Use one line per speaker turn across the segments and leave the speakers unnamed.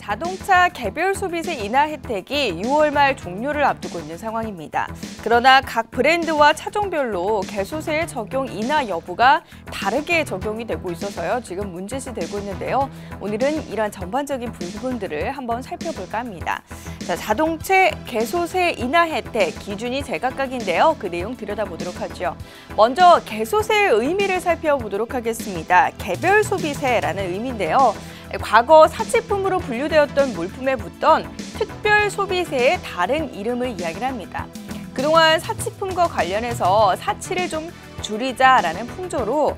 자동차 개별 소비세 인하 혜택이 6월 말 종료를 앞두고 있는 상황입니다. 그러나 각 브랜드와 차종별로 개소세 적용 인하 여부가 다르게 적용이 되고 있어서요. 지금 문제시 되고 있는데요. 오늘은 이러한 전반적인 부분들을 한번 살펴볼까 합니다. 자, 자동차 개소세 인하 혜택 기준이 제각각인데요. 그 내용 들여다보도록 하죠. 먼저 개소세의 의미를 살펴보도록 하겠습니다. 개별 소비세라는 의미인데요. 과거 사치품으로 분류되었던 물품에 붙던 특별 소비세의 다른 이름을 이야기를 합니다. 그동안 사치품과 관련해서 사치를 좀 줄이자라는 풍조로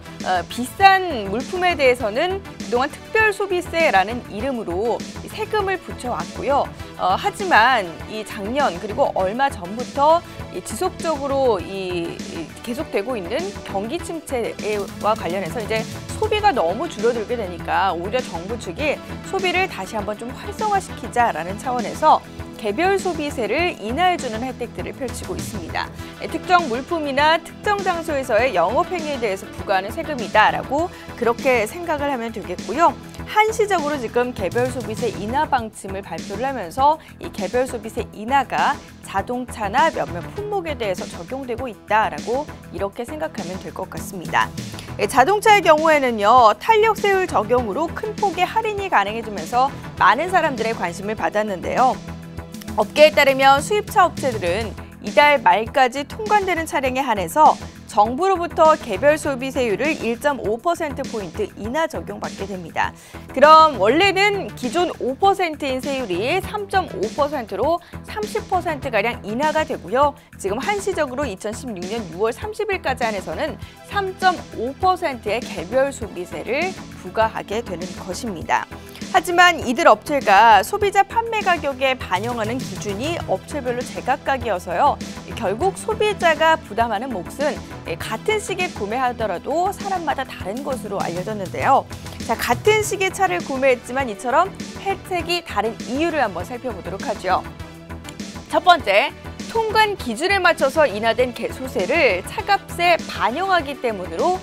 비싼 물품에 대해서는 그동안 특별 소비세라는 이름으로 세금을 붙여왔고요. 하지만 이 작년 그리고 얼마 전부터 지속적으로 계속되고 있는 경기 침체와 관련해서 이제 소비가 너무 줄어들게 되니까 오히려 정부 측이 소비를 다시 한번 좀 활성화시키자라는 차원에서 개별 소비세를 인하해주는 혜택들을 펼치고 있습니다. 특정 물품이나 특정 장소에서의 영업행위에 대해서 부과하는 세금이다라고 그렇게 생각을 하면 되겠고요. 한시적으로 지금 개별 소비세 인하 방침을 발표를 하면서 이 개별 소비세 인하가 자동차나 몇몇 품목에 대해서 적용되고 있다라고 이렇게 생각하면 될 것 같습니다. 자동차의 경우에는요, 탄력세율 적용으로 큰 폭의 할인이 가능해지면서 많은 사람들의 관심을 받았는데요. 업계에 따르면 수입차 업체들은 이달 말까지 통관되는 차량에 한해서 정부로부터 개별 소비세율을 1.5%포인트 인하 적용받게 됩니다. 그럼 원래는 기존 5%인 세율이 3.5%로 30%가량 인하가 되고요. 지금 한시적으로 2016년 6월 30일까지 한해서는 3.5%의 개별 소비세를 부과하게 되는 것입니다. 하지만 이들 업체가 소비자 판매 가격에 반영하는 기준이 업체별로 제각각이어서요. 결국 소비자가 부담하는 몫은 같은 시기에 구매하더라도 사람마다 다른 것으로 알려졌는데요. 자, 같은 시기에 차를 구매했지만 이처럼 혜택이 다른 이유를 한번 살펴보도록 하죠. 첫 번째, 통관 기준에 맞춰서 인하된 개소세를 차값에 반영하기 때문으로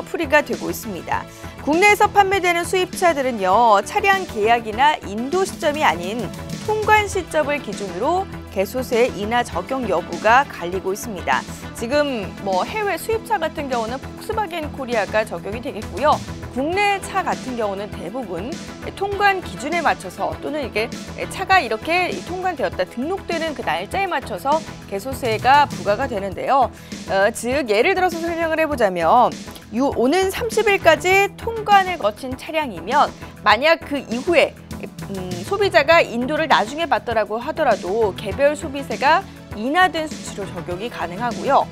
풀이가 되고 있습니다. 국내에서 판매되는 수입차들은요, 차량 계약이나 인도 시점이 아닌 통관 시점을 기준으로 개소세 인하 적용 여부가 갈리고 있습니다. 지금 해외 수입차 같은 경우는 폭스바겐 코리아가 적용이 되겠고요. 국내 차 같은 경우는 대부분 통관 기준에 맞춰서 또는 이게 차가 이렇게 통관되었다 등록되는 그 날짜에 맞춰서 개소세가 부과가 되는데요. 즉 예를 들어서 설명을 해보자면 오는 30일까지 통관을 거친 차량이면 만약 그 이후에 소비자가 인도를 나중에 받더라고 하더라도 개별 소비세가 인하된 수치로 적용이 가능하고요.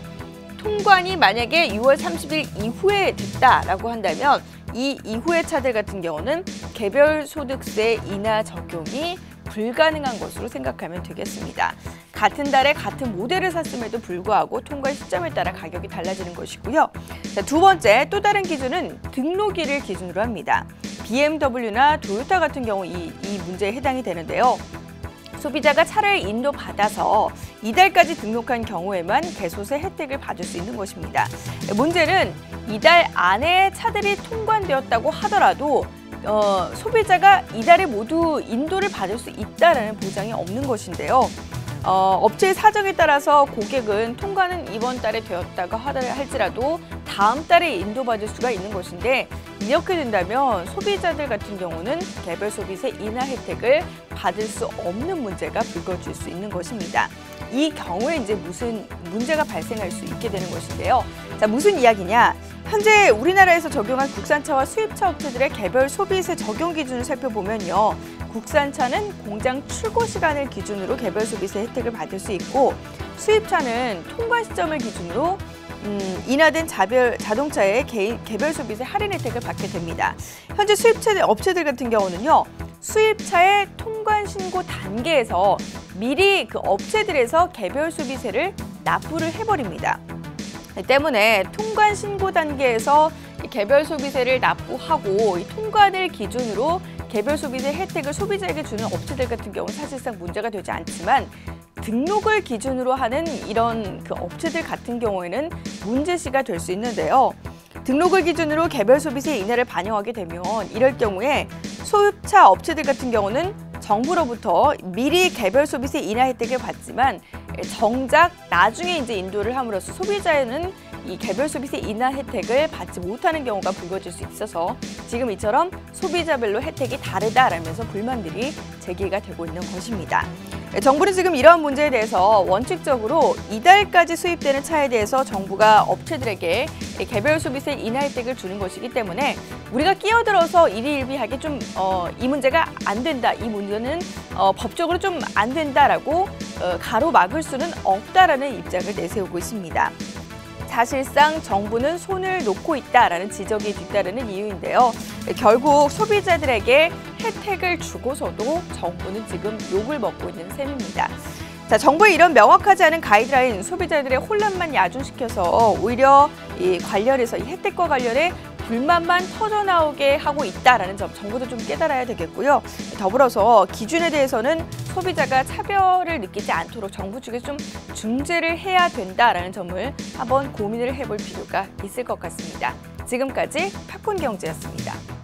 통관이 만약에 6월 30일 이후에 됐다라고 한다면 이 이후의 차들 같은 경우는 개별 소득세 인하 적용이 불가능한 것으로 생각하면 되겠습니다. 같은 달에 같은 모델을 샀음에도 불구하고 통관 시점에 따라 가격이 달라지는 것이고요. 자, 두 번째, 또 다른 기준은 등록일을 기준으로 합니다. BMW나 토요타 같은 경우 이 문제에 해당이 되는데요. 소비자가 차를 인도받아서 이달까지 등록한 경우에만 개소세 혜택을 받을 수 있는 것입니다. 문제는 이달 안에 차들이 통관되었다고 하더라도 소비자가 이달에 모두 인도를 받을 수 있다는 보장이 없는 것인데요. 업체의 사정에 따라서 고객은 통관은 이번 달에 되었다고 할지라도 다음 달에 인도받을 수가 있는 것인데 이렇게 된다면 소비자들 같은 경우는 개별 소비세 인하 혜택을 받을 수 없는 문제가 불거질 수 있는 것입니다. 이 경우에 이제 무슨 문제가 발생할 수 있게 되는 것인데요. 자, 무슨 이야기냐? 현재 우리나라에서 적용한 국산차와 수입차 업체들의 개별 소비세 적용 기준을 살펴보면요. 국산차는 공장 출고 시간을 기준으로 개별 소비세 혜택을 받을 수 있고 수입차는 통관 시점을 기준으로 인하된 자동차의 개별 소비세 할인 혜택을 받게 됩니다. 현재 수입차 업체들 같은 경우는요. 수입차의 통관 신고 단계에서 미리 그 업체들에서 개별 소비세를 납부를 해버립니다. 때문에 통관 신고 단계에서 개별 소비세를 납부하고 이 통관을 기준으로 개별 소비세 혜택을 소비자에게 주는 업체들 같은 경우는 사실상 문제가 되지 않지만 등록을 기준으로 하는 이런 그 업체들 같은 경우에는 문제시가 될 수 있는데요. 등록을 기준으로 개별 소비세 인하를 반영하게 되면 이럴 경우에 소유차 업체들 같은 경우는 정부로부터 미리 개별 소비세 인하 혜택을 받지만 정작 나중에 이제 인도를 함으로써 소비자는 이 개별 소비세 인하 혜택을 받지 못하는 경우가 불거질 수 있어서 지금 이처럼 소비자별로 혜택이 다르다라면서 불만들이 제기가 되고 있는 것입니다. 정부는 지금 이러한 문제에 대해서 원칙적으로 이달까지 수입되는 차에 대해서 정부가 업체들에게 개별 소비세 인하 혜택을 주는 것이기 때문에 우리가 끼어들어서 일희일비하게 좀 이 문제가 안 된다, 이 문제는 법적으로 좀 안 된다라고 가로막을 수는 없다라는 입장을 내세우고 있습니다. 사실상 정부는 손을 놓고 있다라는 지적이 뒤따르는 이유인데요. 결국 소비자들에게 혜택을 주고서도 정부는 지금 욕을 먹고 있는 셈입니다. 자, 정부의 이런 명확하지 않은 가이드라인 소비자들의 혼란만 야중시켜서 오히려 이 관련해서 이 혜택과 관련해 불만만 터져나오게 하고 있다라는 점 정부도 좀 깨달아야 되겠고요. 더불어서 기준에 대해서는 소비자가 차별을 느끼지 않도록 정부 측에서 좀 중재를 해야 된다라는 점을 한번 고민을 해볼 필요가 있을 것 같습니다. 지금까지 팝콘 경제였습니다.